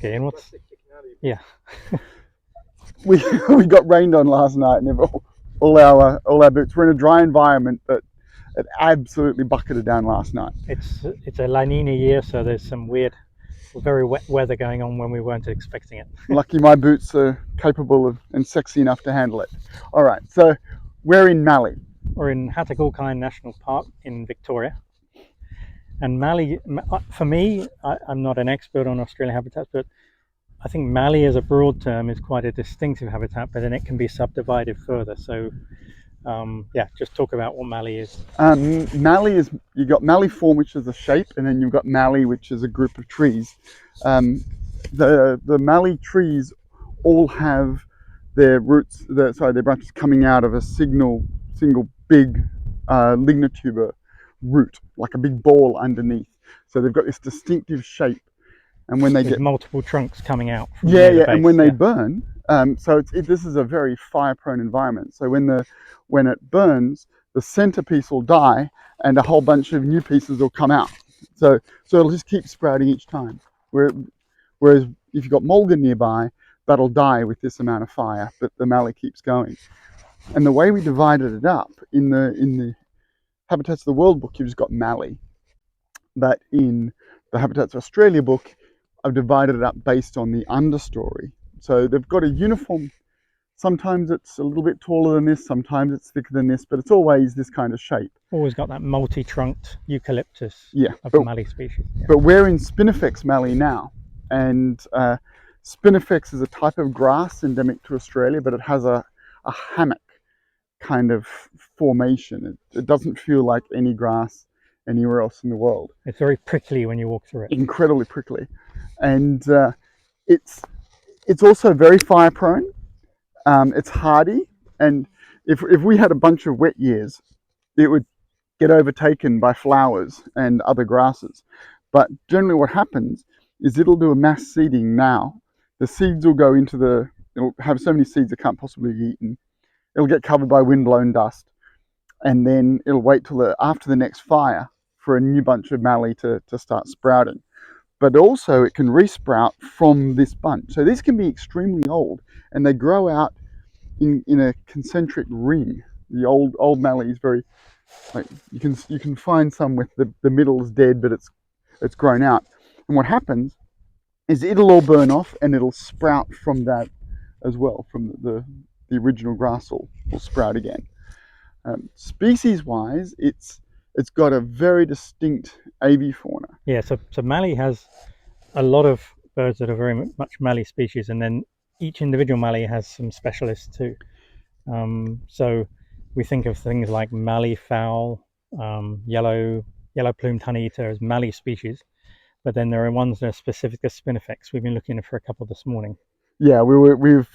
Okay, and what's... Yeah. We got rained on last night, and all our boots were in a dry environment, but it absolutely bucketed down last night. It's a La Nina year, so there's some weird, very wet weather going on when we weren't expecting it. Lucky my boots are capable of and sexy enough to handle it. All right, so we're in Mallee. We're in HOTW National Park in Victoria. And Mallee, for me, I'm not an expert on Australian habitats, but I think Mallee as a broad term is quite a distinctive habitat, but then it can be subdivided further. So yeah, just talk about what Mallee is. Mallee is, you've got Malleeform, which is a shape, and then you've got Mallee, which is a group of trees. The Mallee trees all have their roots, their branches coming out of a single big lignotuber root, like a big ball underneath. So they've got this distinctive shape, and when they get multiple trunks coming out from the base, and when they burn, this is a very fire-prone environment. So when it burns, the centerpiece will die, and a whole bunch of new pieces will come out. So it'll just keep sprouting each time. Whereas if you've got mulga nearby, that'll die with this amount of fire, but the Mallee keeps going. And the way we divided it up in the Habitats of the World book, you've just got Mallee, but in the Habitats of Australia book, I've divided it up based on the understory. So they've got a uniform. Sometimes it's a little bit taller than this, sometimes it's thicker than this, but it's always this kind of shape. Always got that multi-trunked eucalyptus of the Mallee species. Yeah. But we're in Spinifex Mallee now, and Spinifex is a type of grass endemic to Australia, but it has a hammock kind of formation. It doesn't feel like any grass anywhere else in the world. It's very prickly when you walk through it. Incredibly prickly. And it's also very fire prone. It's hardy, and if we had a bunch of wet years, it would get overtaken by flowers and other grasses. But generally what happens is it'll do a mass seeding now. The seeds will go into it'll have so many seeds it can't possibly be eaten. It'll get covered by wind-blown dust, and then it'll wait till after the next fire for a new bunch of Mallee to start sprouting. But also it can resprout from this bunch. So these can be extremely old, and they grow out in a concentric ring. The old Mallee is very, like, you can find some with the middle is dead, but it's grown out. And what happens is it'll all burn off, and it'll sprout from that as well, from the original grass will sprout again. Species-wise, it's got a very distinct avifauna. Yeah, so Mallee has a lot of birds that are very much Mallee species, and then each individual Mallee has some specialists too. So we think of things like Mallee fowl, yellow plumed honeyeater as Mallee species, but then there are ones that are specific to Spinifex. We've been looking for a couple this morning. Yeah, we've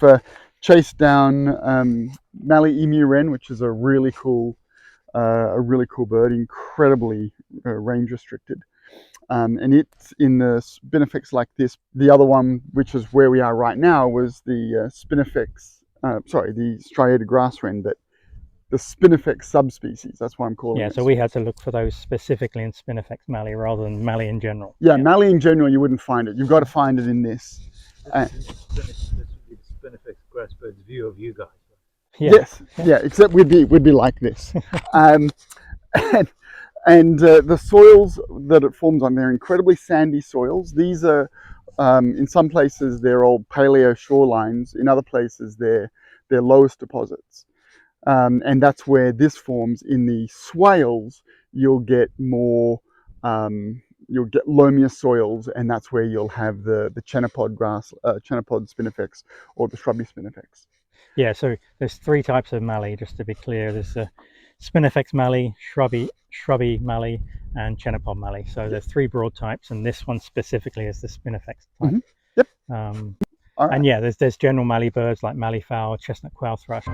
chased down Mallee emu wren, which is a really cool bird, incredibly range restricted, and it's in the Spinifex like this. The other one, which is where we are right now, was the Spinifex, the striated grass wren, but the Spinifex subspecies. That's why I'm calling it. Yeah, so we had to look for those specifically in Spinifex Mallee rather than Mallee in general. Yeah, Mallee in general, you wouldn't find it. You've got to find it in this. This would be the Spinifex grassbird's view of you guys. Yeah. Yes, yeah, except we'd be like this. And the soils that it forms on, they're incredibly sandy soils. These are, in some places, they're old paleo shorelines. In other places, they're lowest deposits. And that's where this forms. In the swales, you'll get more, you'll get loamier soils, and that's where you'll have the chenopod grass, chenopod Spinifex, or the shrubby Spinifex. Yeah, so there's three types of Mallee, just to be clear. There's the Spinifex Mallee, shrubby Mallee, and chenopod Mallee. So there's three broad types, and this one specifically is the Spinifex type. Mm-hmm. Yep. All right. And yeah, there's general Mallee birds like Mallee fowl, chestnut quail thrush.